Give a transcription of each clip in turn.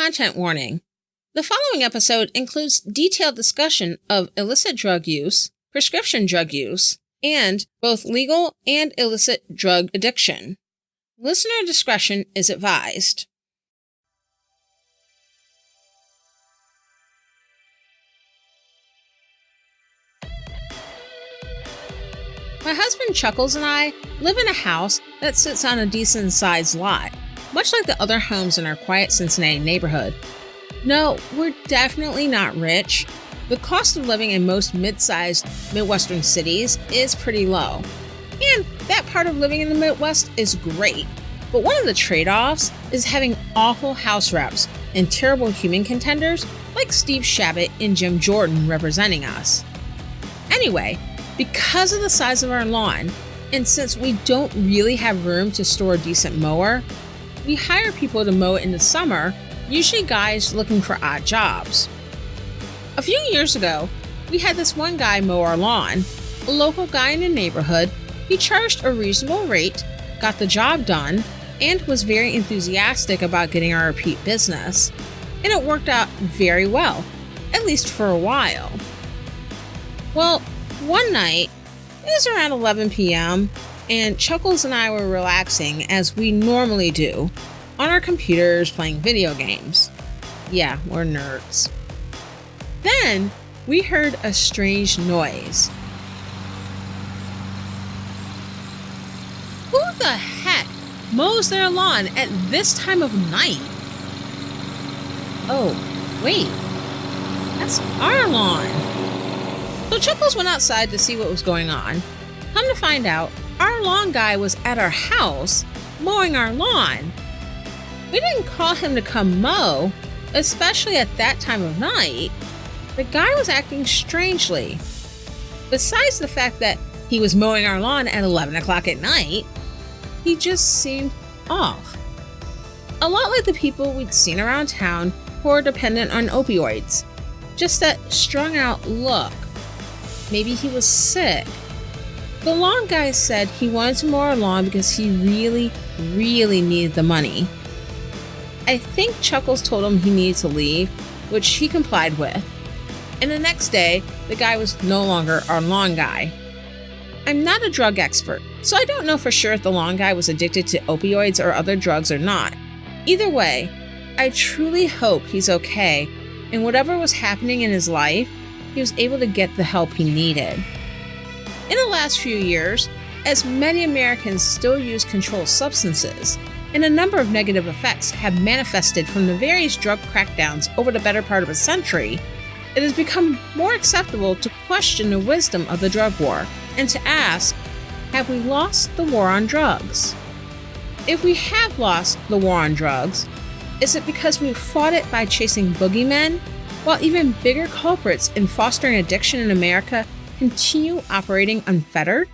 Content warning. The following episode includes detailed discussion of illicit drug use, prescription drug use, and both legal and illicit drug addiction. Listener discretion is advised. My husband Chuckles and I live in a house that sits on a decent-sized lot, much like the other homes in our quiet Cincinnati neighborhood. No, we're definitely not rich. The cost of living in most mid-sized Midwestern cities is pretty low. And that part of living in the Midwest is great. But one of the trade-offs is having awful house reps and terrible human contenders like Steve Shabbat and Jim Jordan representing us. Anyway, because of the size of our lawn, and since we don't really have room to store a decent mower, we hire people to mow it in the summer, usually guys looking for odd jobs. A few years ago, we had this one guy mow our lawn, a local guy in the neighborhood. He charged a reasonable rate, got the job done, and was very enthusiastic about getting our repeat business. And it worked out very well, at least for a while. Well, one night, it was around 11 p.m., and Chuckles and I were relaxing as we normally do, on our computers playing video games. Yeah, we're nerds. Then, we heard a strange noise. Who the heck mows their lawn at this time of night? Oh, wait. That's our lawn. So Chuckles went outside to see what was going on. Come to find out, our lawn guy was at our house mowing our lawn. We didn't call him to come mow, especially at that time of night. The guy was acting strangely. Besides the fact that he was mowing our lawn at 11 o'clock at night, he just seemed off. A lot like the people we'd seen around town who are dependent on opioids. Just that strung out look. Maybe he was sick. The lawn guy said he wanted to mow our lawn because he really needed the money. I think Chuckles told him he needed to leave, which he complied with. And the next day, the guy was no longer our lawn guy. I'm not a drug expert, so I don't know for sure if the lawn guy was addicted to opioids or other drugs or not. Either way, I truly hope he's okay, and whatever was happening in his life, he was able to get the help he needed. In the last few years, as many Americans still use controlled substances, and a number of negative effects have manifested from the various drug crackdowns over the better part of a century, it has become more acceptable to question the wisdom of the drug war and to ask, have we lost the war on drugs? If we have lost the war on drugs, is it because we fought it by chasing boogeymen, while even bigger culprits in fostering addiction in America continue operating unfettered?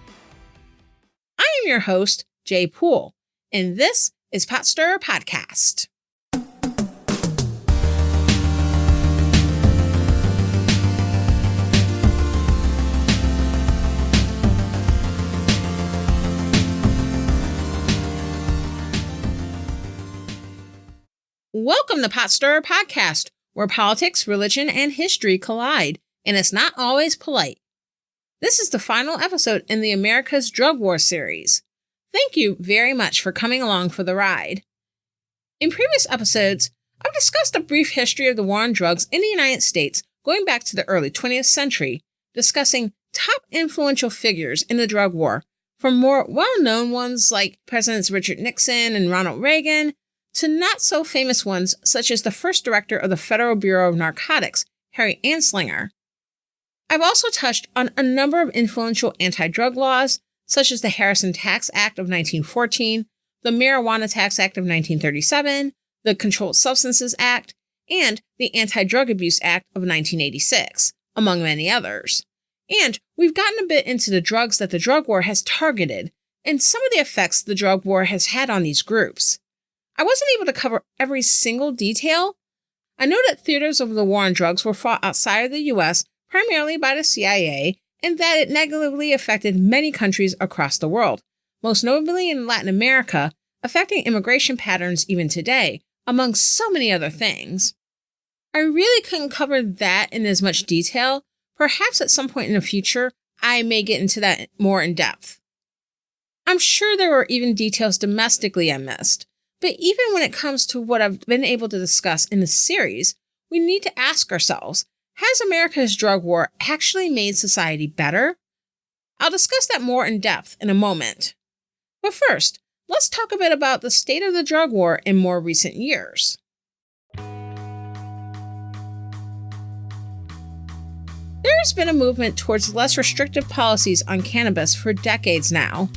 I am your host, Jaye Poole, and this is Pot Stirrer Podcast. Welcome to Pot Stirrer Podcast, where politics, religion, and history collide, and it's not always polite. This is the final episode in the America's Drug War series. Thank you very much for coming along for the ride. In previous episodes, I've discussed a brief history of the war on drugs in the United States going back to the early 20th century, discussing top influential figures in the drug war, from more well-known ones like Presidents Richard Nixon and Ronald Reagan, to not-so-famous ones such as the first director of the Federal Bureau of Narcotics, Harry Anslinger. I've also touched on a number of influential anti-drug laws, such as the Harrison Tax Act of 1914, the Marijuana Tax Act of 1937, the Controlled Substances Act, and the Anti-Drug Abuse Act of 1986, among many others. And we've gotten a bit into the drugs that the drug war has targeted, and some of the effects the drug war has had on these groups. I wasn't able to cover every single detail. I know that theaters of the war on drugs were fought outside of the U.S. primarily by the CIA, and that it negatively affected many countries across the world, most notably in Latin America, affecting immigration patterns even today, among so many other things. I really couldn't cover that in as much detail. Perhaps at some point in the future, I may get into that more in depth. I'm sure there were even details domestically I missed, but even when it comes to what I've been able to discuss in the series, we need to ask ourselves, has America's drug war actually made society better? I'll discuss that more in depth in a moment. But first, let's talk a bit about the state of the drug war in more recent years. There has been a movement towards less restrictive policies on cannabis for decades now.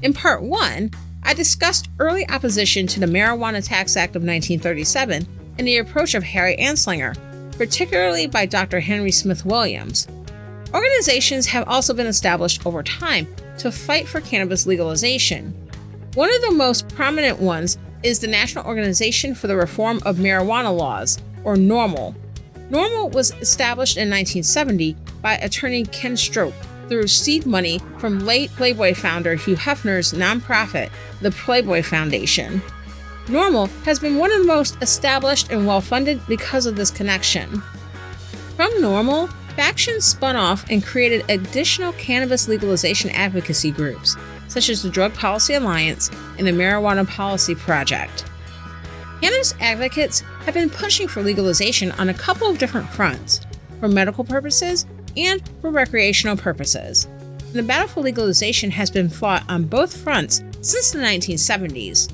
In Part 1, I discussed early opposition to the Marijuana Tax Act of 1937 and the approach of Harry Anslinger, particularly by Dr. Henry Smith Williams. Organizations have also been established over time to fight for cannabis legalization. One of the most prominent ones is the National Organization for the Reform of Marijuana Laws, or NORML. NORML was established in 1970 by attorney Ken Stroke through seed money from late Playboy founder Hugh Hefner's nonprofit, the Playboy Foundation. NORML has been one of the most established and well-funded because of this connection. From NORML, factions spun off and created additional cannabis legalization advocacy groups, such as the Drug Policy Alliance and the Marijuana Policy Project. Cannabis advocates have been pushing for legalization on a couple of different fronts, for medical purposes and for recreational purposes. And the battle for legalization has been fought on both fronts since the 1970s.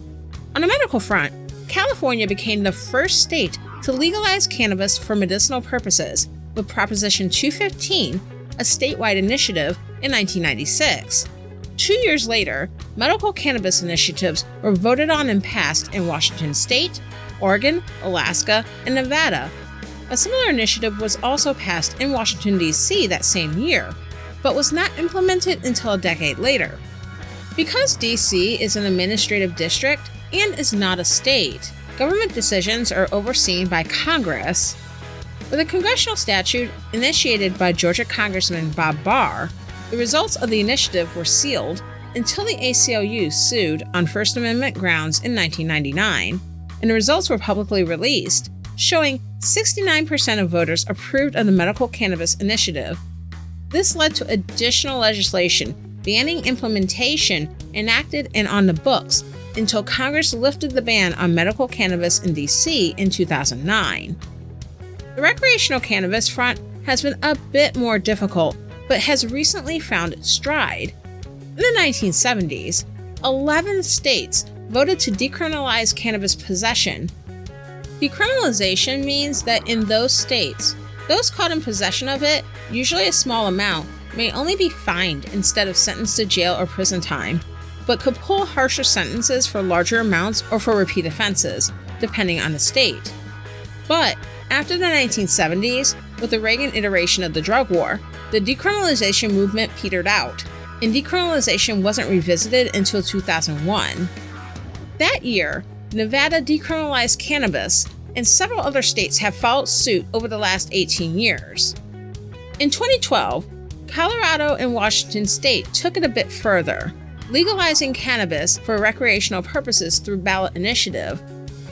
On the medical front, California became the first state to legalize cannabis for medicinal purposes with Proposition 215, a statewide initiative, in 1996. 2 years later, medical cannabis initiatives were voted on and passed in Washington State, Oregon, Alaska, and Nevada. A similar initiative was also passed in Washington, D.C. that same year, but was not implemented until a decade later. Because D.C. is an administrative district and is not a state, government decisions are overseen by Congress. With a congressional statute initiated by Georgia Congressman Bob Barr, the results of the initiative were sealed until the ACLU sued on First Amendment grounds in 1999, and the results were publicly released, showing 69% of voters approved of the medical cannabis initiative. This led to additional legislation banning implementation enacted and on the books until Congress lifted the ban on medical cannabis in D.C. in 2009. The recreational cannabis front has been a bit more difficult, but has recently found its stride. In the 1970s, 11 states voted to decriminalize cannabis possession. Decriminalization means that in those states, those caught in possession of it, usually a small amount, may only be fined instead of sentenced to jail or prison time, but could pull harsher sentences for larger amounts or for repeat offenses, depending on the state. But after the 1970s, with the Reagan iteration of the drug war, the decriminalization movement petered out, and decriminalization wasn't revisited until 2001. That year, Nevada decriminalized cannabis, and several other states have followed suit over the last 18 years. In 2012, Colorado and Washington State took it a bit further, legalizing cannabis for recreational purposes through ballot initiative.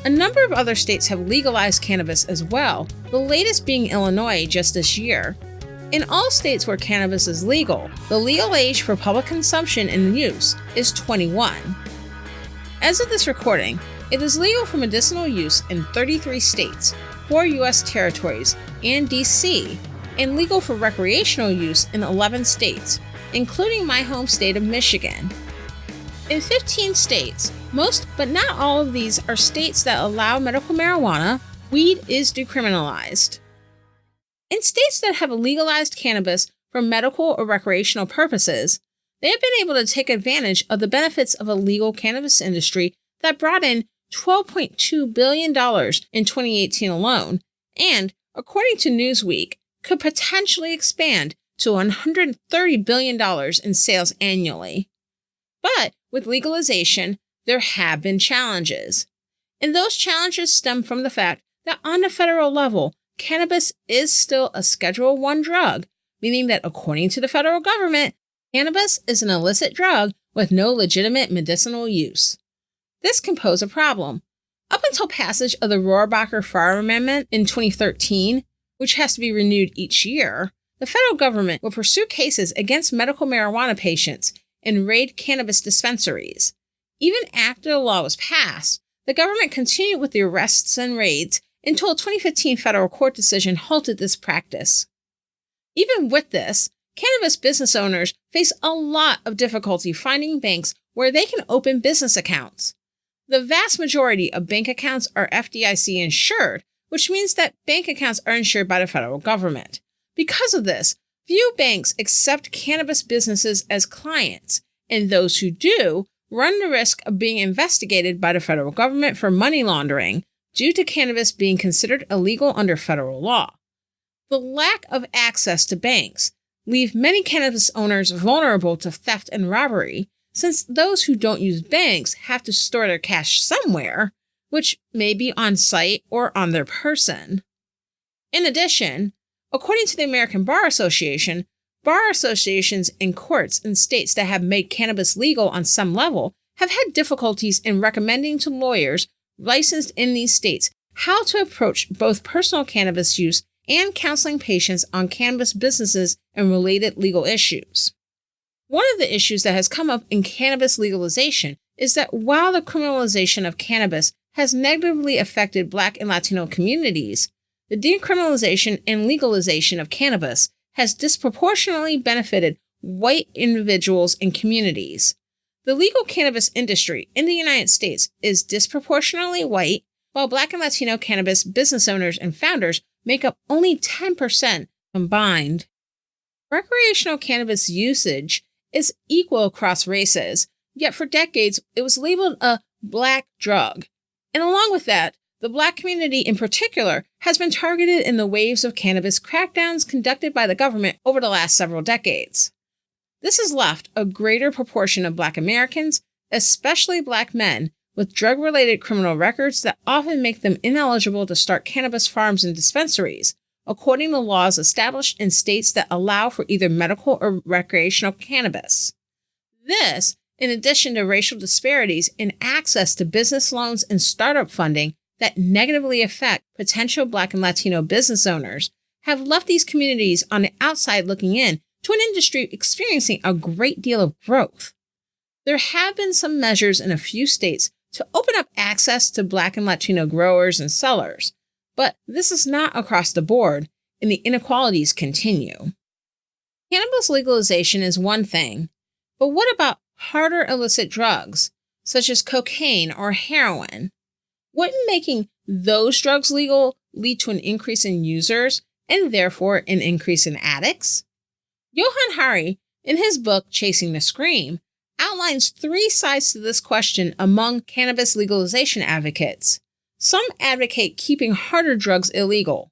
A number of other states have legalized cannabis as well, the latest being Illinois just this year. In all states where cannabis is legal, the legal age for public consumption and use is 21. As of this recording, it is legal for medicinal use in 33 states, 4 U.S. territories, and D.C., and legal for recreational use in 11 states, including my home state of Michigan. In 15 states, most but not all of these are states that allow medical marijuana, weed is decriminalized. In states that have legalized cannabis for medical or recreational purposes, they have been able to take advantage of the benefits of a legal cannabis industry that brought in $12.2 billion in 2018 alone, and, according to Newsweek, could potentially expand to $130 billion in sales annually. But with legalization, there have been challenges. And those challenges stem from the fact that on the federal level, cannabis is still a Schedule I drug, meaning that according to the federal government, cannabis is an illicit drug with no legitimate medicinal use. This can pose a problem. Up until passage of the Rohrabacher-Farr Amendment in 2013, which has to be renewed each year, the federal government will pursue cases against medical marijuana patients and raid cannabis dispensaries. Even after the law was passed, the government continued with the arrests and raids until a 2015 federal court decision halted this practice. Even with this, cannabis business owners face a lot of difficulty finding banks where they can open business accounts. The vast majority of bank accounts are FDIC insured, which means that bank accounts are insured by the federal government. Because of this, few banks accept cannabis businesses as clients, and those who do run the risk of being investigated by the federal government for money laundering due to cannabis being considered illegal under federal law. The lack of access to banks leave many cannabis owners vulnerable to theft and robbery, since those who don't use banks have to store their cash somewhere, which may be on site or on their person. In addition, according to the American Bar Association, bar associations and courts in states that have made cannabis legal on some level have had difficulties in recommending to lawyers licensed in these states how to approach both personal cannabis use and counseling patients on cannabis businesses and related legal issues. One of the issues that has come up in cannabis legalization is that while the criminalization of cannabis has negatively affected Black and Latino communities, the decriminalization and legalization of cannabis has disproportionately benefited white individuals and communities. The legal cannabis industry in the United States is disproportionately white, while Black and Latino cannabis business owners and founders make up only 10% combined. Recreational cannabis usage is equal across races, yet for decades it was labeled a Black drug. And along with that, the Black community in particular has been targeted in the waves of cannabis crackdowns conducted by the government over the last several decades. This has left a greater proportion of Black Americans, especially Black men, with drug-related criminal records that often make them ineligible to start cannabis farms and dispensaries, according to laws established in states that allow for either medical or recreational cannabis. This, in addition to racial disparities in access to business loans and startup funding that negatively affect potential Black and Latino business owners, have left these communities on the outside looking in to an industry experiencing a great deal of growth. There have been some measures in a few states to open up access to Black and Latino growers and sellers, but this is not across the board, and the inequalities continue. Cannabis legalization is one thing, but what about harder illicit drugs, such as cocaine or heroin? Wouldn't making those drugs legal lead to an increase in users and therefore an increase in addicts? Johann Hari, in his book Chasing the Scream, outlines three sides to this question among cannabis legalization advocates. Some advocate keeping harder drugs illegal.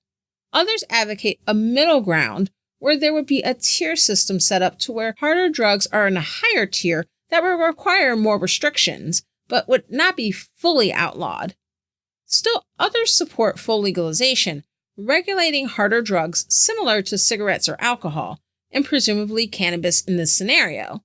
Others advocate a middle ground where there would be a tier system set up to where harder drugs are in a higher tier that would require more restrictions, but would not be fully outlawed. Still, others support full legalization, regulating harder drugs similar to cigarettes or alcohol, and presumably cannabis in this scenario.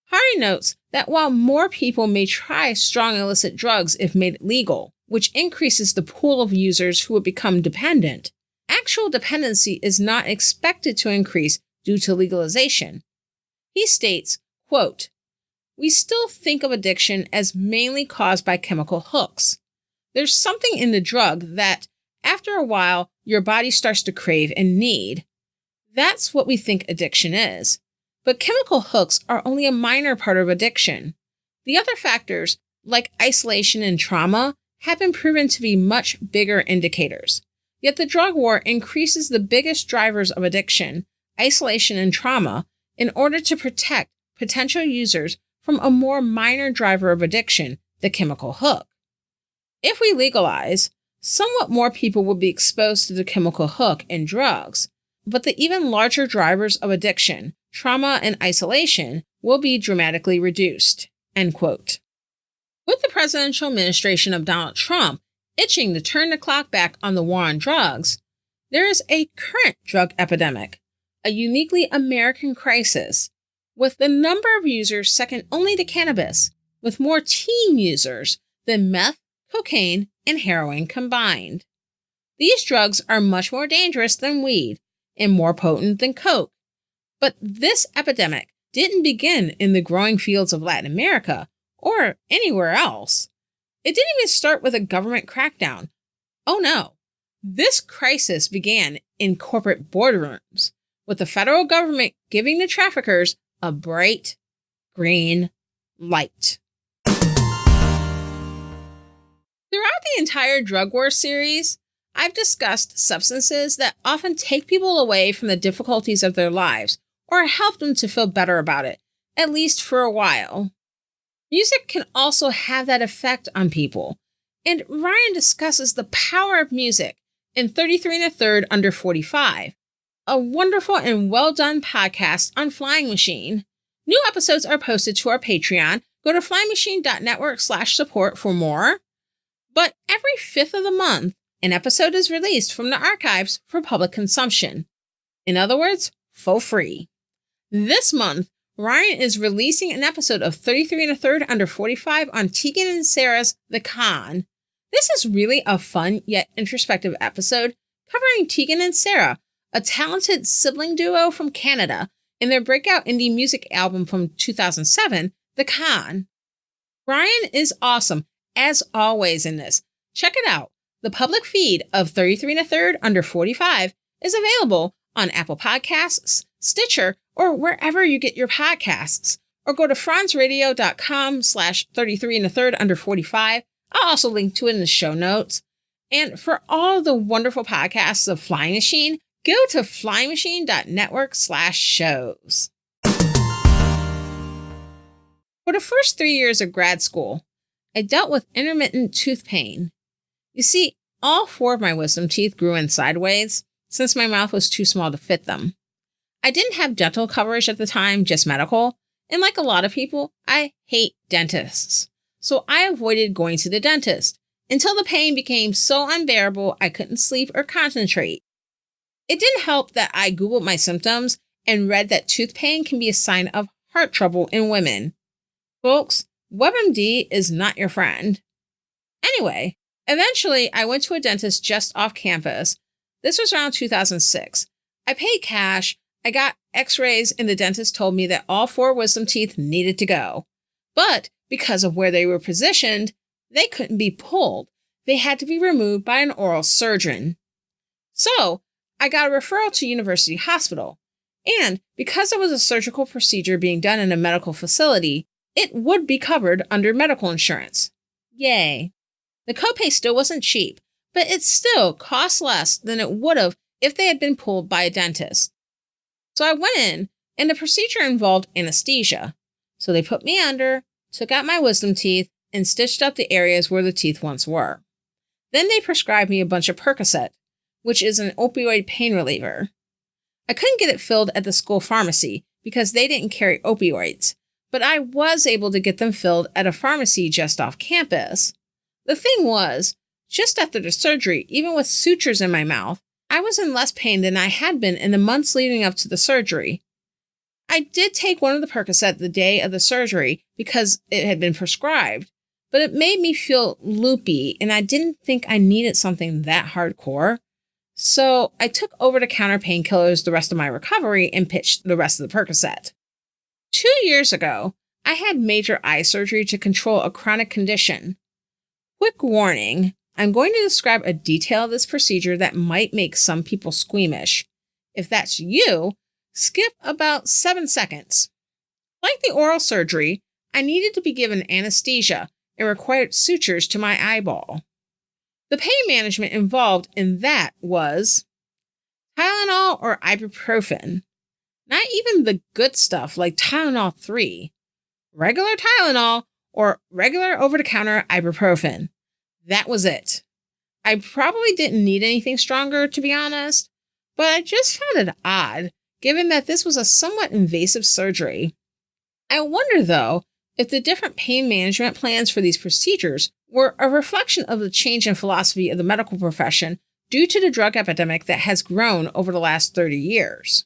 Hari notes that while more people may try strong illicit drugs if made legal, which increases the pool of users who would become dependent, actual dependency is not expected to increase due to legalization. He states, quote, "We still think of addiction as mainly caused by chemical hooks. There's something in the drug that, after a while, your body starts to crave and need. That's what we think addiction is. But chemical hooks are only a minor part of addiction. The other factors, like isolation and trauma, have been proven to be much bigger indicators. Yet the drug war increases the biggest drivers of addiction, isolation and trauma, in order to protect potential users from a more minor driver of addiction, the chemical hook. If we legalize, somewhat more people will be exposed to the chemical hook and drugs, but the even larger drivers of addiction, trauma, and isolation will be dramatically reduced." End quote. With the presidential administration of Donald Trump itching to turn the clock back on the war on drugs, there is a current drug epidemic, a uniquely American crisis, with the number of users second only to cannabis, with more teen users than meth, cocaine, and heroin combined. These drugs are much more dangerous than weed and more potent than coke. But this epidemic didn't begin in the growing fields of Latin America or anywhere else. It didn't even start with a government crackdown. Oh no. This crisis began in corporate boardrooms, with the federal government giving the traffickers a bright green light. Throughout the entire Drug War series, I've discussed substances that often take people away from the difficulties of their lives or help them to feel better about it, at least for a while. Music can also have that effect on people, and Ryan discusses the power of music in 33 1/3 Under 45, a wonderful and well-done podcast on Flying Machine. New episodes are posted to our Patreon. Go to flyingmachine.network/support for more. But every 5th of the month, an episode is released from the archives for public consumption. In other words, for free. This month, Ryan is releasing an episode of 33 1/3 Under 45 on Tegan and Sarah's The Con. This is really a fun yet introspective episode covering Tegan and Sarah, a talented sibling duo from Canada, and their breakout indie music album from 2007, The Con. Ryan is awesome, as always in this. Check it out. The public feed of 33 1/3 Under 45 is available on Apple Podcasts, Stitcher, or wherever you get your podcasts. Or go to franzradio.com/33 1/3 Under 45. I'll also link to it in the show notes. And for all the wonderful podcasts of Flying Machine, go to flyingmachine.network/shows. For the first 3 years of grad school, I dealt with intermittent tooth pain. You see, all 4 of my wisdom teeth grew in sideways, since my mouth was too small to fit them. I didn't have dental coverage at the time, just medical, and like a lot of people, I hate dentists. So I avoided going to the dentist until the pain became so unbearable I couldn't sleep or concentrate. It didn't help that I Googled my symptoms and read that tooth pain can be a sign of heart trouble in women. Folks, WebMD is not your friend. Anyway, eventually I went to a dentist just off campus. This was around 2006. I paid cash, I got x-rays, and the dentist told me that all 4 wisdom teeth needed to go. But because of where they were positioned, they couldn't be pulled. They had to be removed by an oral surgeon. So I got a referral to University Hospital. And because it was a surgical procedure being done in a medical facility, it would be covered under medical insurance. Yay. The copay still wasn't cheap, but it still cost less than it would have if they had been pulled by a dentist. So I went in, and the procedure involved anesthesia. So they put me under, took out my wisdom teeth, and stitched up the areas where the teeth once were. Then they prescribed me a bunch of Percocet, which is an opioid pain reliever. I couldn't get it filled at the school pharmacy because they didn't carry opioids, but I was able to get them filled at a pharmacy just off campus. The thing was, just after the surgery, even with sutures in my mouth, I was in less pain than I had been in the months leading up to the surgery. I did take one of the Percocet the day of the surgery because it had been prescribed, but it made me feel loopy and I didn't think I needed something that hardcore. So I took over-the-counter painkillers the rest of my recovery and pitched the rest of the Percocet. 2 years ago, I had major eye surgery to control a chronic condition. Quick warning, I'm going to describe a detail of this procedure that might make some people squeamish. If that's you, skip about 7 seconds. Like the oral surgery, I needed to be given anesthesia and required sutures to my eyeball. The pain management involved in that was Tylenol or ibuprofen. Not even the good stuff like Tylenol 3. Regular Tylenol or regular over-the-counter ibuprofen. That was it. I probably didn't need anything stronger, to be honest, but I just found it odd, given that this was a somewhat invasive surgery. I wonder, though, if the different pain management plans for these procedures were a reflection of the change in philosophy of the medical profession due to the drug epidemic that has grown over the last 30 years.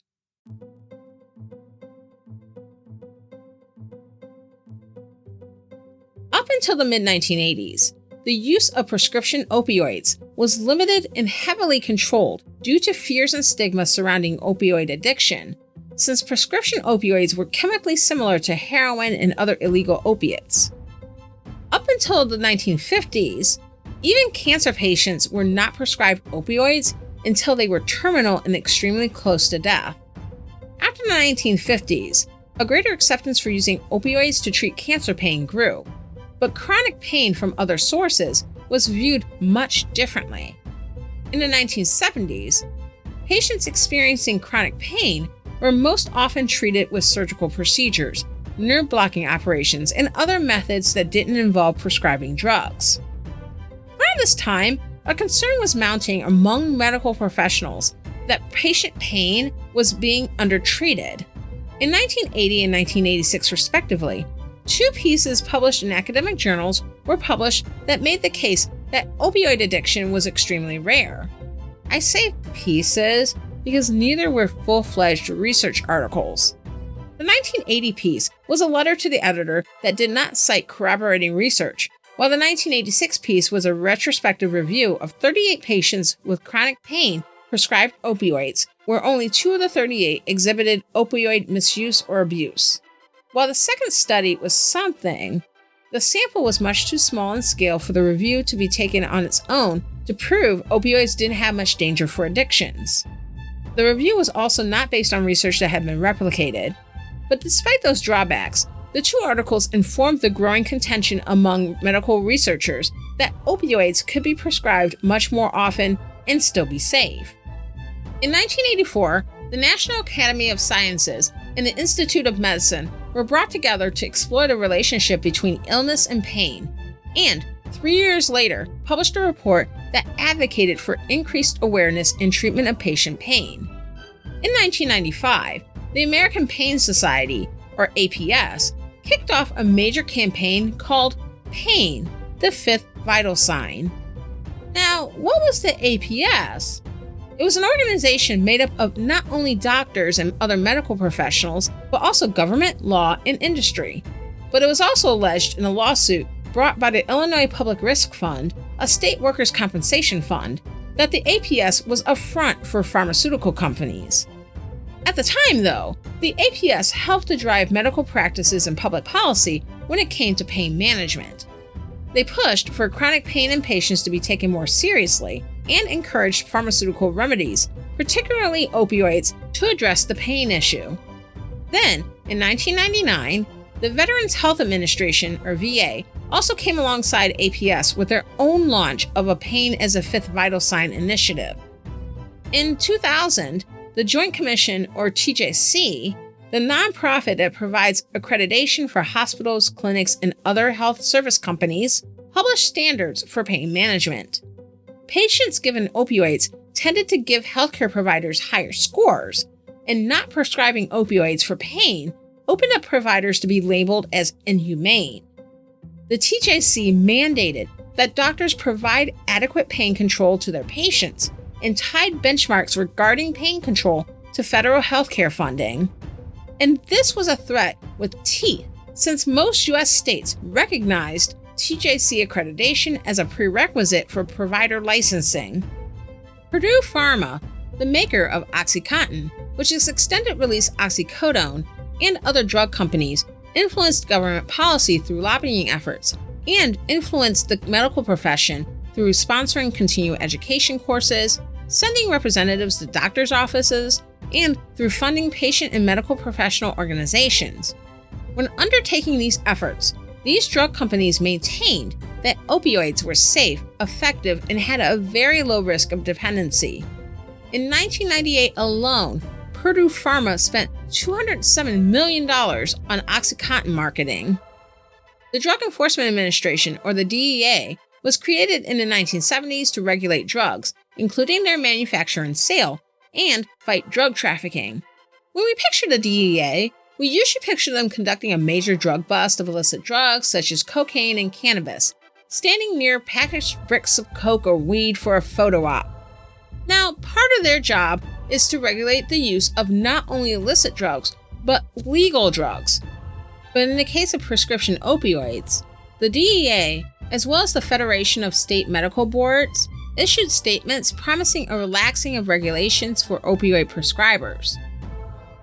Up until the mid-1980s, the the use of prescription opioids was limited and heavily controlled due to fears and stigma surrounding opioid addiction, since prescription opioids were chemically similar to heroin and other illegal opiates. Up until the 1950s, even cancer patients were not prescribed opioids until they were terminal and extremely close to death. After the 1950s, a greater acceptance for using opioids to treat cancer pain grew, but chronic pain from other sources was viewed much differently. In the 1970s, patients experiencing chronic pain were most often treated with surgical procedures, nerve blocking operations, and other methods that didn't involve prescribing drugs. Around this time, a concern was mounting among medical professionals that patient pain was being undertreated. In 1980 and 1986, respectively, 2 pieces published in academic journals were published that made the case that opioid addiction was extremely rare. I say pieces because neither were full-fledged research articles. The 1980 piece was a letter to the editor that did not cite corroborating research, while the 1986 piece was a retrospective review of 38 patients with chronic pain prescribed opioids, where only 2 of the 38 exhibited opioid misuse or abuse. While the second study was something, the sample was much too small in scale for the review to be taken on its own to prove opioids didn't have much danger for addictions. The review was also not based on research that had been replicated, but despite those drawbacks, the 2 articles informed the growing contention among medical researchers that opioids could be prescribed much more often and still be safe. In 1984, the National Academy of Sciences and the Institute of Medicine were brought together to explore the relationship between illness and pain, and 3 years later published a report that advocated for increased awareness and treatment of patient pain. In 1995, the American Pain Society, or APS, kicked off a major campaign called Pain, the Fifth Vital Sign. Now, what was the APS? It was an organization made up of not only doctors and other medical professionals, but also government, law, and industry. But it was also alleged in a lawsuit brought by the Illinois Public Risk Fund, a state workers' compensation fund, that the APS was a front for pharmaceutical companies. At the time, though, the APS helped to drive medical practices and public policy when it came to pain management. They pushed for chronic pain in patients to be taken more seriously and encouraged pharmaceutical remedies, particularly opioids, to address the pain issue. Then, in 1999, the Veterans Health Administration, or VA, also came alongside APS with their own launch of a Pain as a Fifth Vital Sign initiative. In 2000, the Joint Commission, or TJC, the nonprofit that provides accreditation for hospitals, clinics, and other health service companies, published standards for pain management. Patients given opioids tended to give healthcare providers higher scores, and not prescribing opioids for pain opened up providers to be labeled as inhumane. The TJC mandated that doctors provide adequate pain control to their patients and tied benchmarks regarding pain control to federal healthcare funding. And this was a threat with teeth, since most U.S. states recognized TJC accreditation as a prerequisite for provider licensing. Purdue Pharma, the maker of OxyContin, which is extended-release oxycodone, and other drug companies, influenced government policy through lobbying efforts and influenced the medical profession through sponsoring continuing education courses, sending representatives to doctors' offices, and through funding patient and medical professional organizations. When undertaking these efforts, these drug companies maintained that opioids were safe, effective, and had a very low risk of dependency. In 1998 alone, Purdue Pharma spent $207 million on OxyContin marketing. The Drug Enforcement Administration, or the DEA, was created in the 1970s to regulate drugs, including their manufacture and sale, and fight drug trafficking. When we picture the DEA, we usually picture them conducting a major drug bust of illicit drugs such as cocaine and cannabis, standing near packaged bricks of coke or weed for a photo op. Now, part of their job is to regulate the use of not only illicit drugs, but legal drugs. But in the case of prescription opioids, the DEA as well as the Federation of State Medical Boards, issued statements promising a relaxing of regulations for opioid prescribers.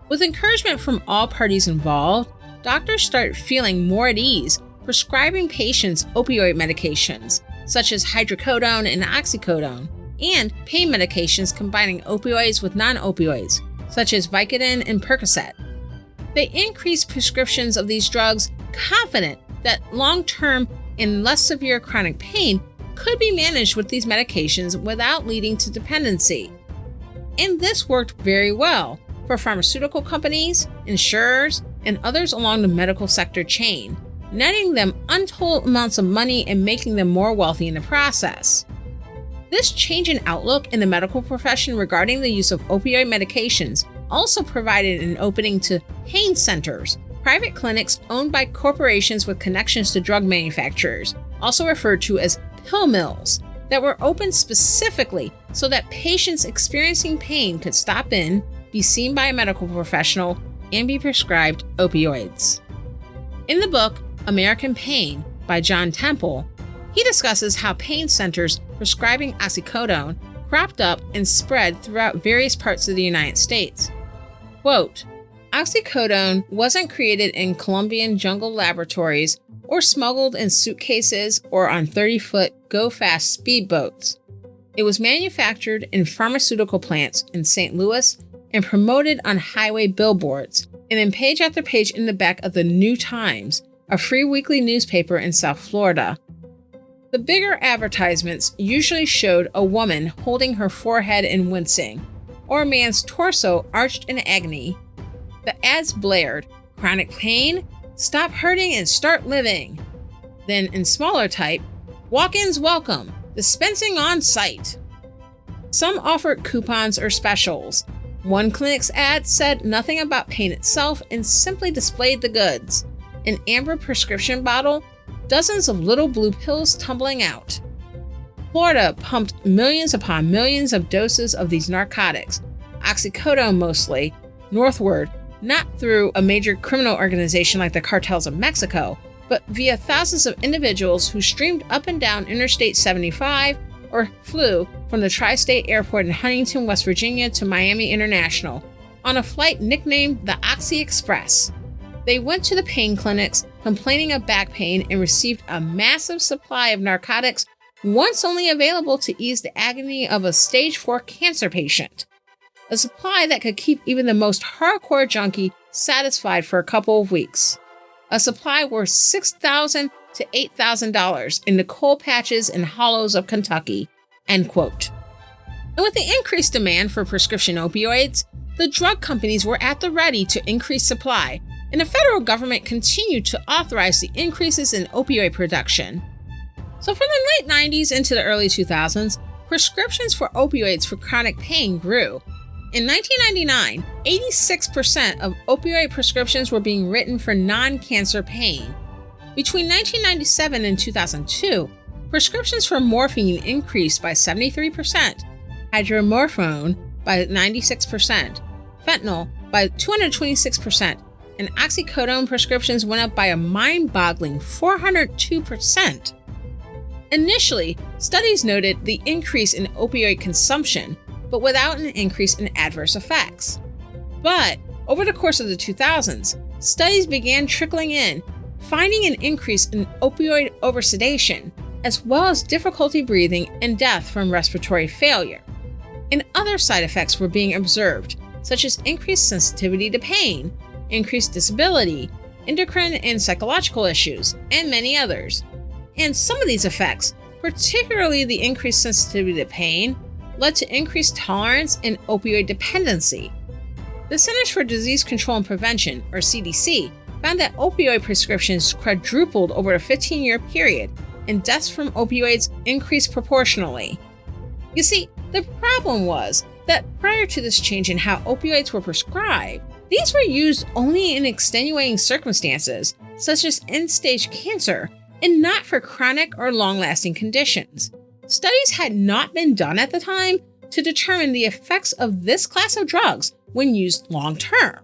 With encouragement from all parties involved, doctors started feeling more at ease prescribing patients opioid medications, such as hydrocodone and oxycodone, and pain medications combining opioids with non-opioids, such as Vicodin and Percocet. They increased prescriptions of these drugs, confident that long-term and less severe chronic pain could be managed with these medications without leading to dependency. And this worked very well for pharmaceutical companies, insurers, and others along the medical sector chain, netting them untold amounts of money and making them more wealthy in the process. This change in outlook in the medical profession regarding the use of opioid medications also provided an opening to pain centers, private clinics owned by corporations with connections to drug manufacturers, also referred to as pill mills, that were opened specifically so that patients experiencing pain could stop in, be seen by a medical professional, and be prescribed opioids. In the book American Pain by John Temple, he discusses how pain centers prescribing oxycodone cropped up and spread throughout various parts of the United States. Quote, "Oxycodone wasn't created in Colombian jungle laboratories or smuggled in suitcases or on 30-foot go-fast speedboats. It was manufactured in pharmaceutical plants in St. Louis and promoted on highway billboards, and in page after page in the back of the New Times, a free weekly newspaper in South Florida. The bigger advertisements usually showed a woman holding her forehead and wincing, or a man's torso arched in agony. The ads blared, 'Chronic pain? Stop hurting and start living.' Then in smaller type, 'Walk-ins welcome, dispensing on site.' Some offered coupons or specials. One clinic's ad said nothing about pain itself and simply displayed the goods. An amber prescription bottle, dozens of little blue pills tumbling out. Florida pumped millions upon millions of doses of these narcotics, oxycodone mostly, northward, not through a major criminal organization like the cartels of Mexico, but via thousands of individuals who streamed up and down Interstate 75 or flew from the Tri-State Airport in Huntington, West Virginia to Miami International on a flight nicknamed the Oxy Express. They went to the pain clinics complaining of back pain and received a massive supply of narcotics once only available to ease the agony of a stage 4 cancer patient. A supply that could keep even the most hardcore junkie satisfied for a couple of weeks. A supply worth $6,000 to $8,000 in the coal patches and hollows of Kentucky." End quote. And with the increased demand for prescription opioids, the drug companies were at the ready to increase supply, and the federal government continued to authorize the increases in opioid production. So from the late 90s into the early 2000s, prescriptions for opioids for chronic pain grew. In 1999, 86% of opioid prescriptions were being written for non-cancer pain. Between 1997 and 2002, prescriptions for morphine increased by 73%, hydromorphone by 96%, fentanyl by 226%, and oxycodone prescriptions went up by a mind-boggling 402%. Initially, studies noted the increase in opioid consumption, but without an increase in adverse effects. But over the course of the 2000s, studies began trickling in, finding an increase in opioid oversedation, as well as difficulty breathing and death from respiratory failure. And other side effects were being observed, such as increased sensitivity to pain, increased disability, endocrine and psychological issues, and many others. And some of these effects, particularly the increased sensitivity to pain, led to increased tolerance and opioid dependency. The Centers for Disease Control and Prevention, or CDC, found that opioid prescriptions quadrupled over a 15-year period, and deaths from opioids increased proportionally. You see, the problem was that prior to this change in how opioids were prescribed, these were used only in extenuating circumstances, such as end-stage cancer, and not for chronic or long-lasting conditions. Studies had not been done at the time to determine the effects of this class of drugs when used long-term.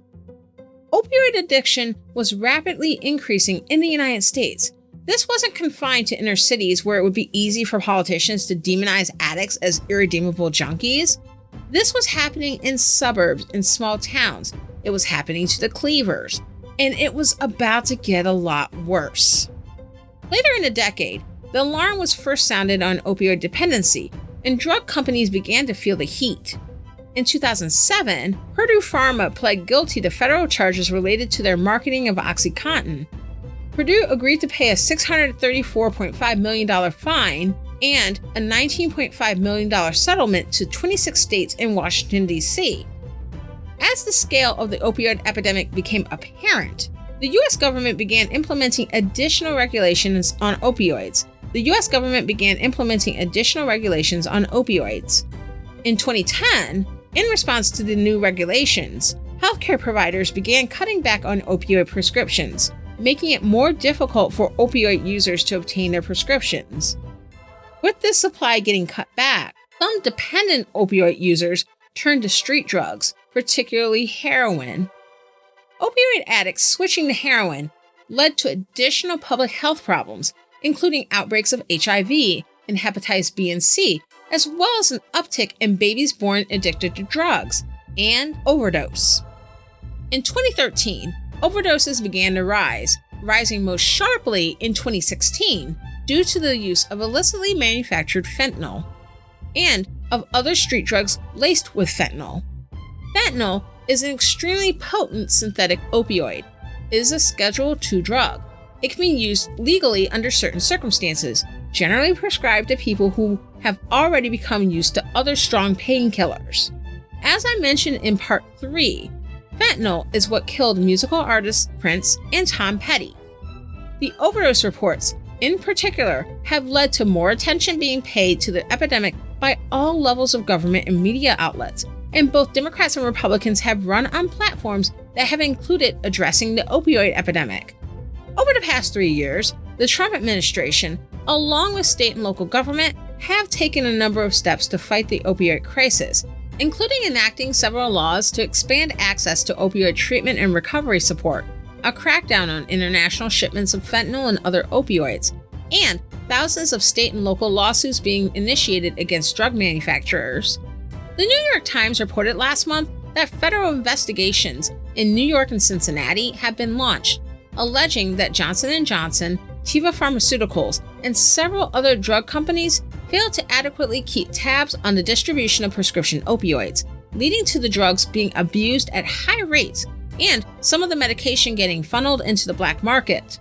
Opioid addiction was rapidly increasing in the United States, This wasn't confined to inner cities where it would be easy for politicians to demonize addicts as irredeemable junkies. This was happening in suburbs, in small towns. It was happening to the cleavers. And it was about to get a lot worse. Later in the decade, the alarm was first sounded on opioid dependency, and drug companies began to feel the heat. In 2007, Purdue Pharma pled guilty to federal charges related to their marketing of OxyContin. Purdue agreed to pay a $634.5 million fine and a $19.5 million settlement to 26 states in Washington, D.C. As the scale of the opioid epidemic became apparent, the U.S. government began implementing additional regulations on opioids. In 2010, in response to the new regulations, healthcare providers began cutting back on opioid prescriptions, making it more difficult for opioid users to obtain their prescriptions. With this supply getting cut back, some dependent opioid users turned to street drugs, particularly heroin. Opioid addicts switching to heroin led to additional public health problems, including outbreaks of HIV and hepatitis B and C, as well as an uptick in babies born addicted to drugs and overdose. In 2013, overdoses began to rise, rising most sharply in 2016 due to the use of illicitly manufactured fentanyl and of other street drugs laced with fentanyl. Fentanyl is an extremely potent synthetic opioid. It is a Schedule II drug. It can be used legally under certain circumstances, generally prescribed to people who have already become used to other strong painkillers. As I mentioned in Part 3, fentanyl is what killed musical artists Prince and Tom Petty. The overdose reports, in particular, have led to more attention being paid to the epidemic by all levels of government and media outlets, and both Democrats and Republicans have run on platforms that have included addressing the opioid epidemic. Over the past 3 years, the Trump administration, along with state and local government, have taken a number of steps to fight the opioid crisis, including enacting several laws to expand access to opioid treatment and recovery support, a crackdown on international shipments of fentanyl and other opioids, and thousands of state and local lawsuits being initiated against drug manufacturers. The New York Times reported last month that federal investigations in New York and Cincinnati have been launched, alleging that Johnson & Johnson, Teva Pharmaceuticals, and several other drug companies failed to adequately keep tabs on the distribution of prescription opioids, leading to the drugs being abused at high rates and some of the medication getting funneled into the black market.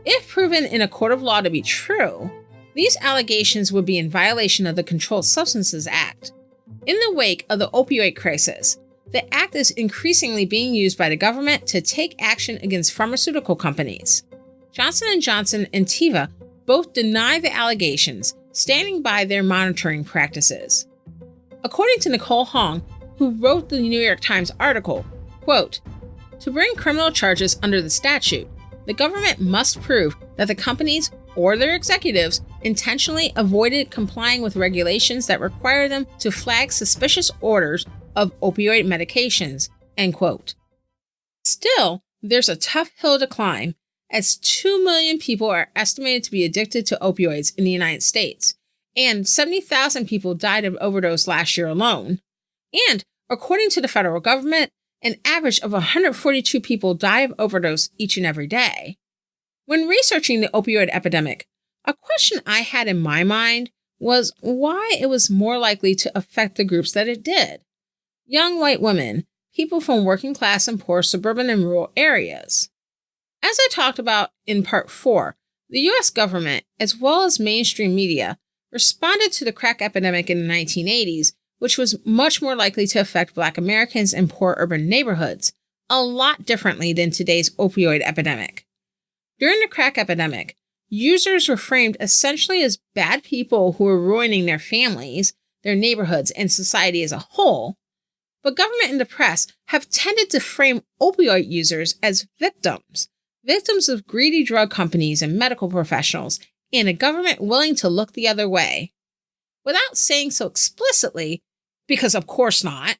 If proven in a court of law to be true, these allegations would be in violation of the Controlled Substances Act. In the wake of the opioid crisis, the act is increasingly being used by the government to take action against pharmaceutical companies. Johnson & Johnson and Teva both deny the allegations, standing by their monitoring practices. According to Nicole Hong, who wrote the New York Times article, quote, "To bring criminal charges under the statute, the government must prove that the companies or their executives intentionally avoided complying with regulations that require them to flag suspicious orders of opioid medications," end quote. Still, there's a tough hill to climb, as 2 million people are estimated to be addicted to opioids in the United States, and 70,000 people died of overdose last year alone. And, according to the federal government, an average of 142 people die of overdose each and every day. When researching the opioid epidemic, a question I had in my mind was why it was more likely to affect the groups that it did. Young white women, people from working class and poor suburban and rural areas. As I talked about in Part 4, the U.S. government, as well as mainstream media, responded to the crack epidemic in the 1980s, which was much more likely to affect Black Americans in poor urban neighborhoods, a lot differently than today's opioid epidemic. During the crack epidemic, users were framed essentially as bad people who were ruining their families, their neighborhoods, and society as a whole, but government and the press have tended to frame opioid users as victims of greedy drug companies and medical professionals, and a government willing to look the other way. Without saying so explicitly, because of course not,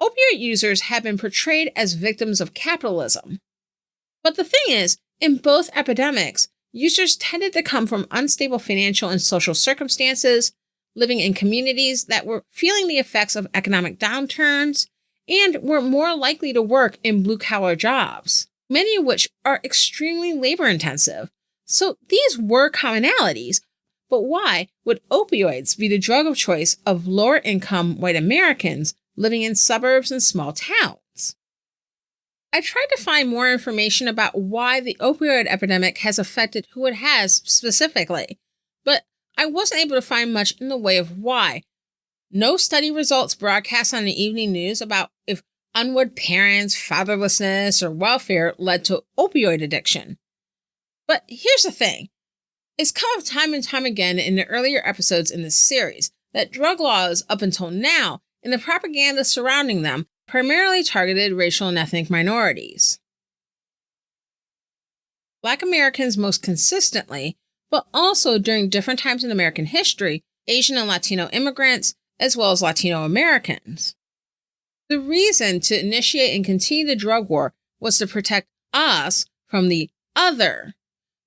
opioid users have been portrayed as victims of capitalism. But the thing is, in both epidemics, users tended to come from unstable financial and social circumstances, living in communities that were feeling the effects of economic downturns, and were more likely to work in blue-collar jobs, many of which are extremely labor-intensive. So these were commonalities, but why would opioids be the drug of choice of lower-income white Americans living in suburbs and small towns? I tried to find more information about why the opioid epidemic has affected who it has specifically, but I wasn't able to find much in the way of why. No study results broadcast on the evening news about if unwed parents, fatherlessness, or welfare led to opioid addiction. But here's the thing. It's come up time and time again in the earlier episodes in this series that drug laws up until now and the propaganda surrounding them primarily targeted racial and ethnic minorities. Black Americans most consistently, but also during different times in American history, Asian and Latino immigrants, as well as Latino Americans. The reason to initiate and continue the drug war was to protect us from the other.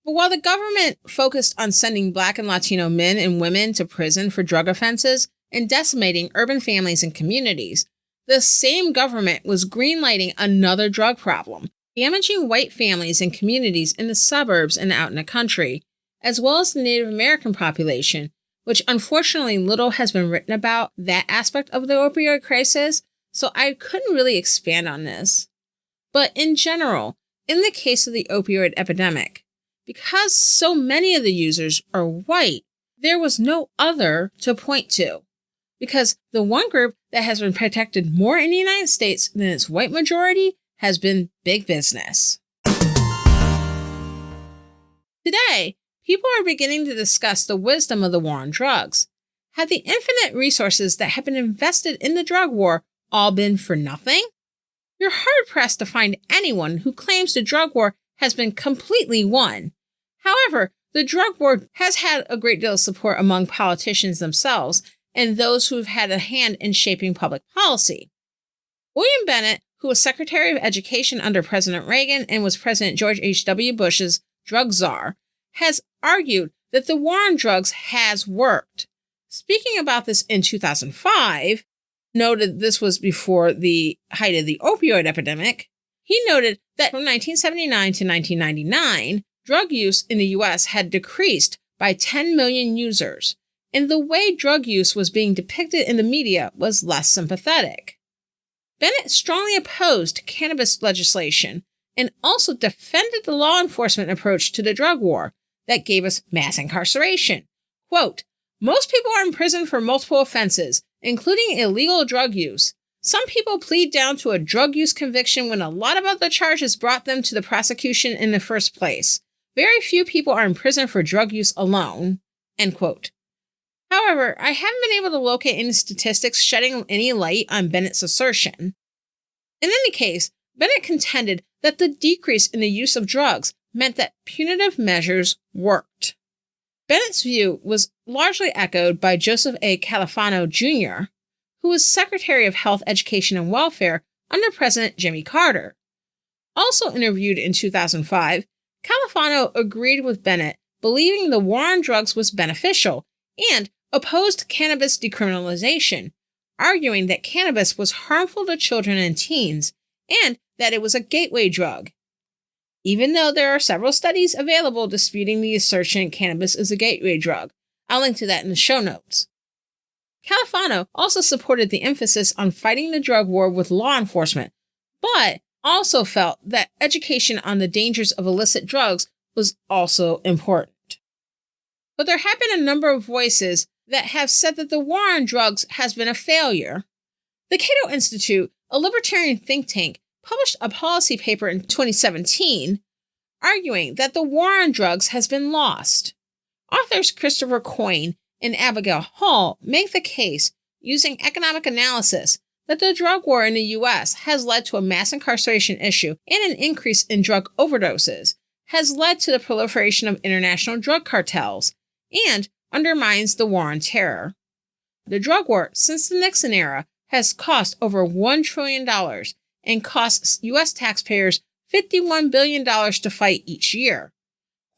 But while the government focused on sending Black and Latino men and women to prison for drug offenses and decimating urban families and communities, the same government was greenlighting another drug problem, damaging white families and communities in the suburbs and out in the country, as well as the Native American population, which unfortunately little has been written about that aspect of the opioid crisis, so I couldn't really expand on this. But in general, in the case of the opioid epidemic, because so many of the users are white, there was no other to point to. Because the one group that has been protected more in the United States than its white majority has been big business. Today, people are beginning to discuss the wisdom of the war on drugs. Have the infinite resources that have been invested in the drug war all been for nothing? You're hard-pressed to find anyone who claims the drug war has been completely won. However, the drug war has had a great deal of support among politicians themselves and those who have had a hand in shaping public policy. William Bennett, who was Secretary of Education under President Reagan and was President George H.W. Bush's drug czar, has argued that the war on drugs has worked. Speaking about this in 2005, noted this was before the height of the opioid epidemic, he noted that from 1979 to 1999, drug use in the U.S. had decreased by 10 million users, and the way drug use was being depicted in the media was less sympathetic. Bennett strongly opposed cannabis legislation and also defended the law enforcement approach to the drug war that gave us mass incarceration. Quote, "Most people are in prison for multiple offenses, including illegal drug use. Some people plead down to a drug use conviction when a lot of other charges brought them to the prosecution in the first place. Very few people are in prison for drug use alone." End quote. However, I haven't been able to locate any statistics shedding any light on Bennett's assertion. In any case, Bennett contended that the decrease in the use of drugs meant that punitive measures worked. Bennett's view was largely echoed by Joseph A. Califano, Jr., who was Secretary of Health, Education, and Welfare under President Jimmy Carter. Also interviewed in 2005, Califano agreed with Bennett, believing the war on drugs was beneficial and opposed cannabis decriminalization, arguing that cannabis was harmful to children and teens and that it was a gateway drug. Even though there are several studies available disputing the assertion cannabis is a gateway drug, I'll link to that in the show notes. Califano also supported the emphasis on fighting the drug war with law enforcement, but also felt that education on the dangers of illicit drugs was also important. But there have been a number of voices that have said that the war on drugs has been a failure. The Cato Institute, a libertarian think tank, published a policy paper in 2017 arguing that the war on drugs has been lost. Authors Christopher Coyne and Abigail Hall make the case, using economic analysis, that the drug war in the U.S. has led to a mass incarceration issue and an increase in drug overdoses, has led to the proliferation of international drug cartels, and undermines the war on terror. The drug war since the Nixon era has cost over $1 trillion and costs U.S. taxpayers $51 billion to fight each year.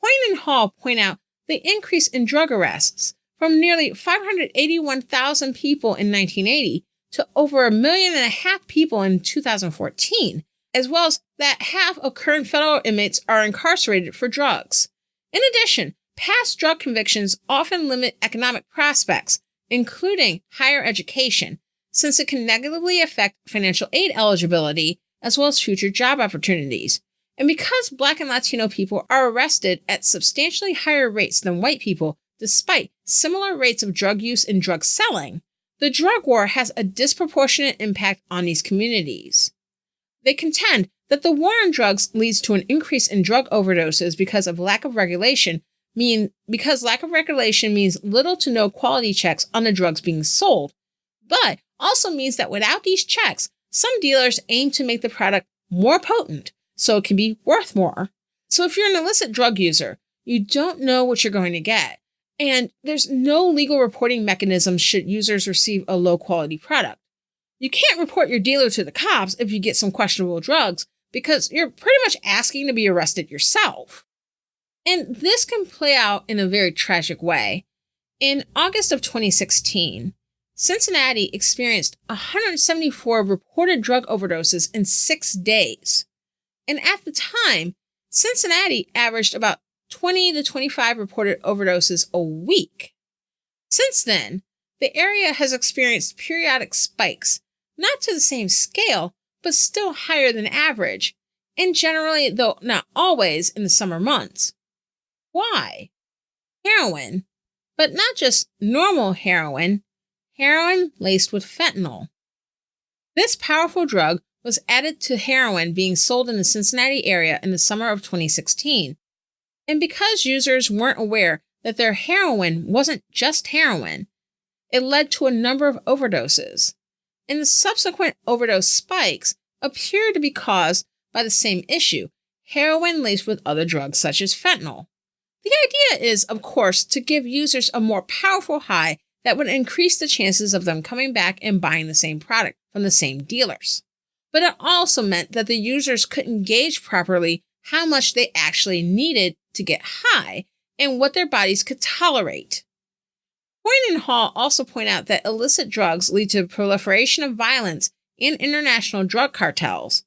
Coyne and Hall point out the increase in drug arrests from nearly 581,000 people in 1980 to over 1.5 million people in 2014, as well as that half of current federal inmates are incarcerated for drugs. In addition, past drug convictions often limit economic prospects, including higher education, since it can negatively affect financial aid eligibility as well as future job opportunities. And because Black and Latino people are arrested at substantially higher rates than white people, despite similar rates of drug use and drug selling, the drug war has a disproportionate impact on these communities. They contend that the war on drugs leads to an increase in drug overdoses because lack of regulation means little to no quality checks on the drugs being sold, but also means that without these checks, some dealers aim to make the product more potent so it can be worth more. So if you're an illicit drug user, you don't know what you're going to get, and there's no legal reporting mechanism should users receive a low-quality product. You can't report your dealer to the cops if you get some questionable drugs because you're pretty much asking to be arrested yourself. And this can play out in a very tragic way. In August of 2016, Cincinnati experienced 174 reported drug overdoses in 6 days. And at the time, Cincinnati averaged about 20 to 25 reported overdoses a week. Since then, the area has experienced periodic spikes, not to the same scale, but still higher than average, and generally, though not always, in the summer months. Why? Heroin, but not just normal heroin laced with fentanyl. This powerful drug was added to heroin being sold in the Cincinnati area in the summer of 2016. And because users weren't aware that their heroin wasn't just heroin, it led to a number of overdoses. And the subsequent overdose spikes appear to be caused by the same issue, heroin laced with other drugs such as fentanyl. The idea is, of course, to give users a more powerful high that would increase the chances of them coming back and buying the same product from the same dealers. But it also meant that the users couldn't gauge properly how much they actually needed to get high and what their bodies could tolerate. Coyne and Hall also point out that illicit drugs lead to proliferation of violence and international drug cartels.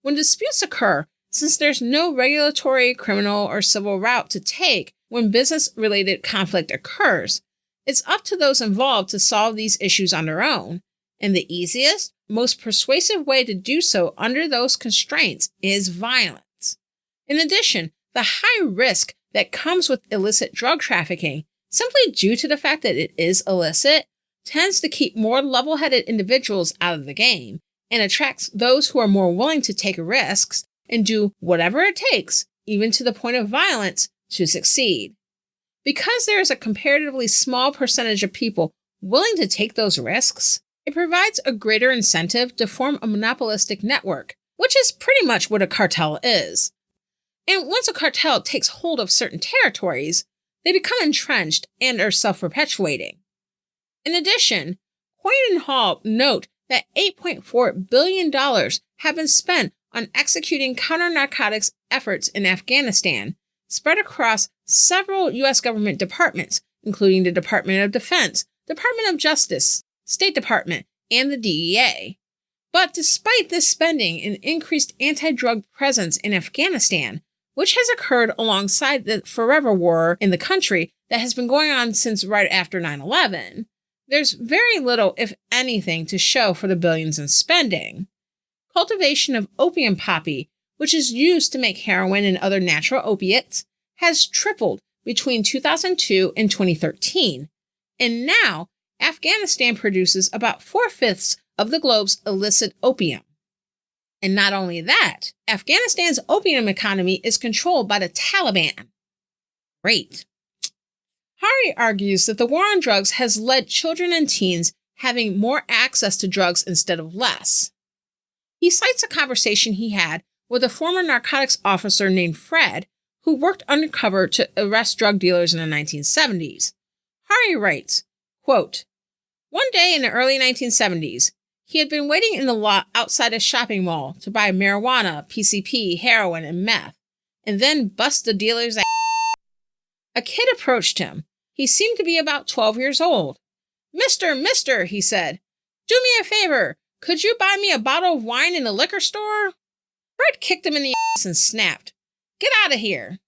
When disputes occur, since there's no regulatory, criminal, or civil route to take when business-related conflict occurs, it's up to those involved to solve these issues on their own. And the easiest, most persuasive way to do so under those constraints is violence. In addition, the high risk that comes with illicit drug trafficking, simply due to the fact that it is illicit, tends to keep more level-headed individuals out of the game and attracts those who are more willing to take risks and do whatever it takes, even to the point of violence, to succeed. Because there is a comparatively small percentage of people willing to take those risks, it provides a greater incentive to form a monopolistic network, which is pretty much what a cartel is. And once a cartel takes hold of certain territories, they become entrenched and are self-perpetuating. In addition, Coyne and Hall note that $8.4 billion have been spent on executing counter-narcotics efforts in Afghanistan, spread across several U.S. government departments, including the Department of Defense, Department of Justice, State Department, and the DEA. But despite this spending and increased anti-drug presence in Afghanistan, which has occurred alongside the forever war in the country that has been going on since right after 9/11, there's very little, if anything, to show for the billions in spending. Cultivation of opium poppy, which is used to make heroin and other natural opiates, has tripled between 2002 and 2013. And now, Afghanistan produces about 4/5 of the globe's illicit opium. And not only that, Afghanistan's opium economy is controlled by the Taliban. Great. Hari argues that the war on drugs has led children and teens having more access to drugs instead of less. He cites a conversation he had with a former narcotics officer named Fred, who worked undercover to arrest drug dealers in the 1970s. Hari writes, quote, "One day in the early 1970s, he had been waiting in the lot outside a shopping mall to buy marijuana, PCP, heroin, and meth, and then bust the dealer's ass. A kid approached him. He seemed to be about 12 years old. Mister, he said, do me a favor. Could you buy me a bottle of wine in the liquor store? Fred kicked him in the ass and snapped, get out of here.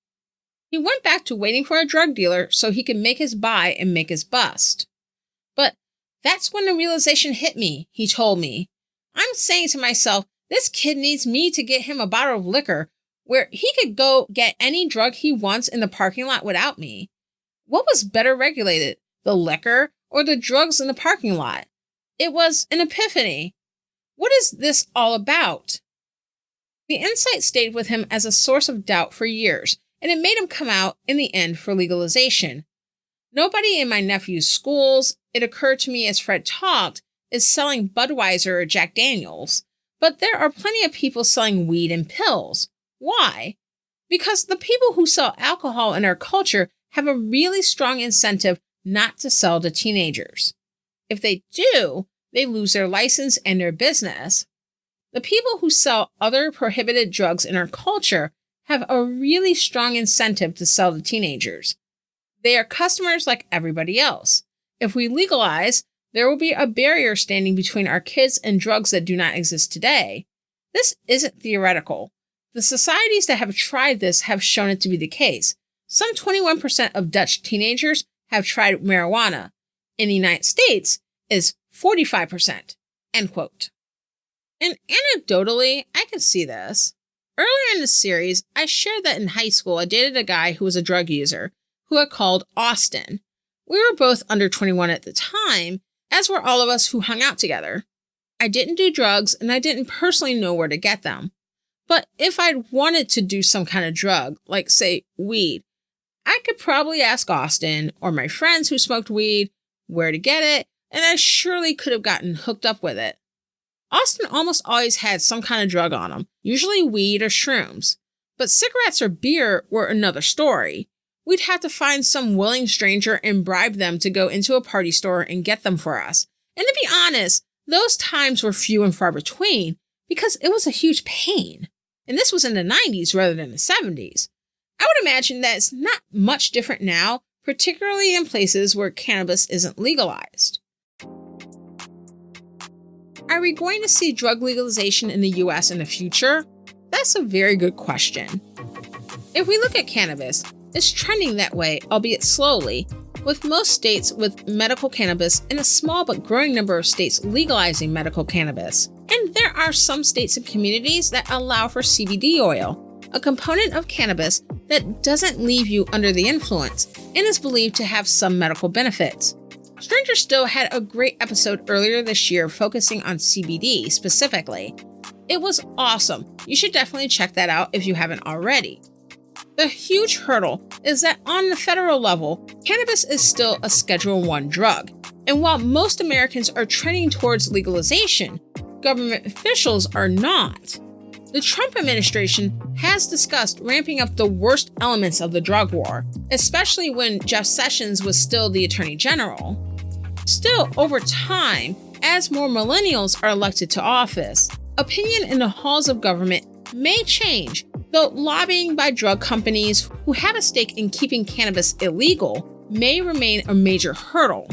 He went back to waiting for a drug dealer so he could make his buy and make his bust. But that's when the realization hit me, he told me. I'm saying to myself, this kid needs me to get him a bottle of liquor where he could go get any drug he wants in the parking lot without me. What was better regulated, the liquor or the drugs in the parking lot? It was an epiphany. What is this all about? The insight stayed with him as a source of doubt for years, and it made him come out in the end for legalization. Nobody in my nephew's schools, it occurred to me as Fred talked, is selling Budweiser or Jack Daniels, but there are plenty of people selling weed and pills. Why? Because the people who sell alcohol in our culture have a really strong incentive not to sell to teenagers. If they do, they lose their license and their business. The people who sell other prohibited drugs in our culture have a really strong incentive to sell to teenagers. They are customers like everybody else. If we legalize, there will be a barrier standing between our kids and drugs that do not exist today. This isn't theoretical. The societies that have tried this have shown it to be the case. Some 21% of Dutch teenagers have tried marijuana. In the United States, is 45%. End quote. And anecdotally, I can see this. Earlier in the series, I shared that in high school I dated a guy who was a drug user, who I called Austin. We were both under 21 at the time, as were all of us who hung out together. I didn't do drugs, and I didn't personally know where to get them. But if I'd wanted to do some kind of drug, like, say, weed, I could probably ask Austin or my friends who smoked weed where to get it, and I surely could have gotten hooked up with it. Austin almost always had some kind of drug on him, usually weed or shrooms. But cigarettes or beer were another story. We'd have to find some willing stranger and bribe them to go into a party store and get them for us. And to be honest, those times were few and far between because it was a huge pain. And this was in the 90s rather than the 70s. I would imagine that it's not much different now, particularly in places where cannabis isn't legalized. Are we going to see drug legalization in the US in the future? That's a very good question. If we look at cannabis, it's trending that way, albeit slowly, with most states with medical cannabis and a small but growing number of states legalizing medical cannabis. And there are some states and communities that allow for CBD oil, a component of cannabis that doesn't leave you under the influence and is believed to have some medical benefits. Stranger Still had a great episode earlier this year focusing on CBD specifically. It was awesome. You should definitely check that out if you haven't already. The huge hurdle is that on the federal level, cannabis is still a Schedule I drug. And while most Americans are trending towards legalization, government officials are not. The Trump administration has discussed ramping up the worst elements of the drug war, especially when Jeff Sessions was still the Attorney General. Still, over time, as more millennials are elected to office, opinion in the halls of government may change, though lobbying by drug companies who have a stake in keeping cannabis illegal may remain a major hurdle.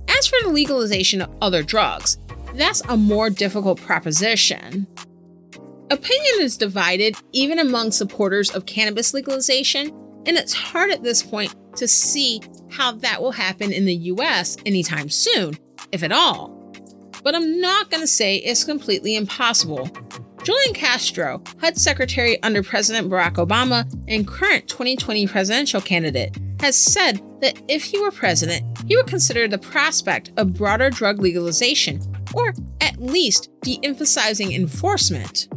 As for the legalization of other drugs, that's a more difficult proposition. Opinion is divided even among supporters of cannabis legalization, and it's hard at this point to see how that will happen in the US anytime soon, if at all. But I'm not going to say it's completely impossible. Julian Castro, HUD Secretary under President Barack Obama and current 2020 presidential candidate, has said that if he were president, he would consider the prospect of broader drug legalization, or at least de-emphasizing enforcement.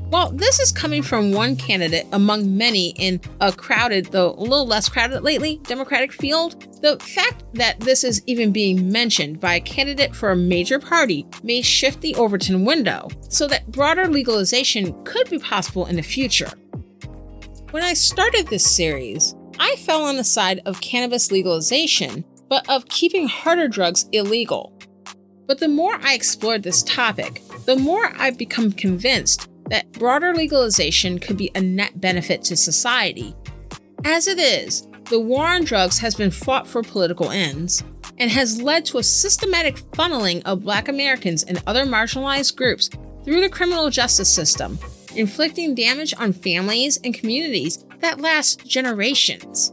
While this is coming from one candidate among many in a crowded, though a little less crowded lately, Democratic field, the fact that this is even being mentioned by a candidate for a major party may shift the Overton window so that broader legalization could be possible in the future. When I started this series, I fell on the side of cannabis legalization, but of keeping harder drugs illegal. But the more I explored this topic, the more I've become convinced that broader legalization could be a net benefit to society. As it is, the war on drugs has been fought for political ends and has led to a systematic funneling of Black Americans and other marginalized groups through the criminal justice system, inflicting damage on families and communities that last generations.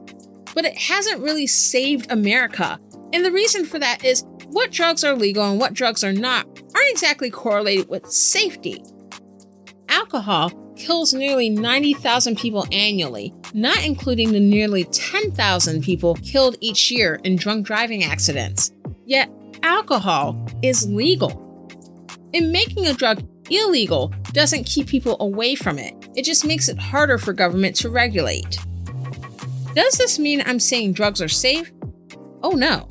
But it hasn't really saved America, and the reason for that is what drugs are legal and what drugs are not aren't exactly correlated with safety. Alcohol kills nearly 90,000 people annually, not including the nearly 10,000 people killed each year in drunk driving accidents. Yet, alcohol is legal. And making a drug illegal doesn't keep people away from it. It just makes it harder for government to regulate. Does this mean I'm saying drugs are safe? Oh no.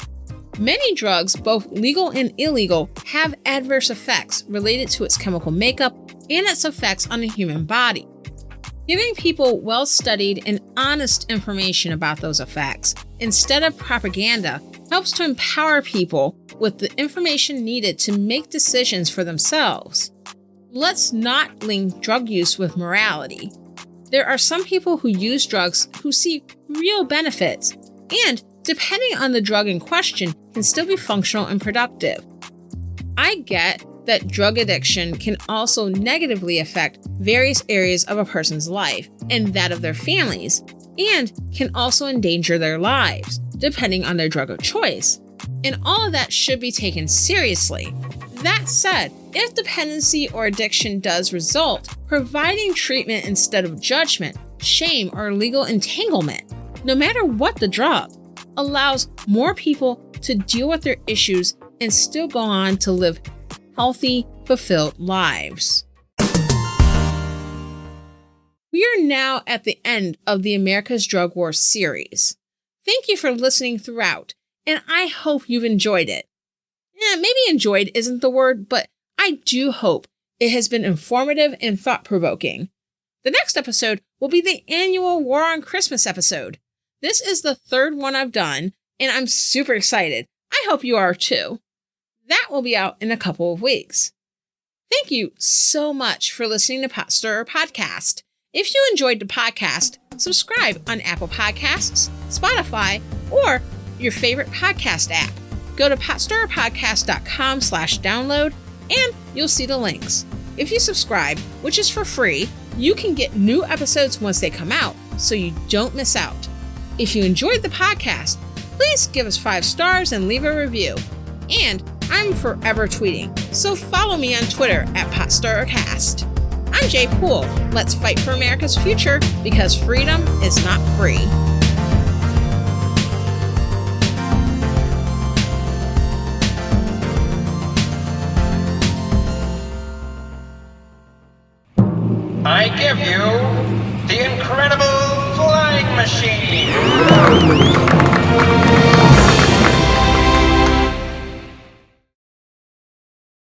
Many drugs, both legal and illegal, have adverse effects related to its chemical makeup and its effects on the human body. Giving people well-studied and honest information about those effects, instead of propaganda, helps to empower people with the information needed to make decisions for themselves. Let's not link drug use with morality. There are some people who use drugs who see real benefits, and depending on the drug in question, can still be functional and productive. I get that drug addiction can also negatively affect various areas of a person's life and that of their families, and can also endanger their lives, depending on their drug of choice. And all of that should be taken seriously. That said, if dependency or addiction does result, providing treatment instead of judgment, shame, or legal entanglement, no matter what the drug, allows more people to deal with their issues and still go on to live healthy, fulfilled lives. We are now at the end of the America's Drug War series. Thank you for listening throughout, and I hope you've enjoyed it. Maybe enjoyed isn't the word, but I do hope it has been informative and thought-provoking. The next episode will be the annual War on Christmas episode. This is the third one I've done, and I'm super excited. I hope you are too. That will be out in a couple of weeks. Thank you so much for listening to Pot Stirrer Podcast. If you enjoyed the podcast, subscribe on Apple Podcasts, Spotify, or your favorite podcast app. Go to potstirrerpodcast.com/download and you'll see the links. If you subscribe, which is for free, you can get new episodes once they come out, so you don't miss out. If you enjoyed the podcast, please give us 5 stars and leave a review. And I'm forever tweeting, so follow me on Twitter at PotStirrerCast. I'm Jaye Poole. Let's fight for America's future, because freedom is not free. I give you the incredible flying machine.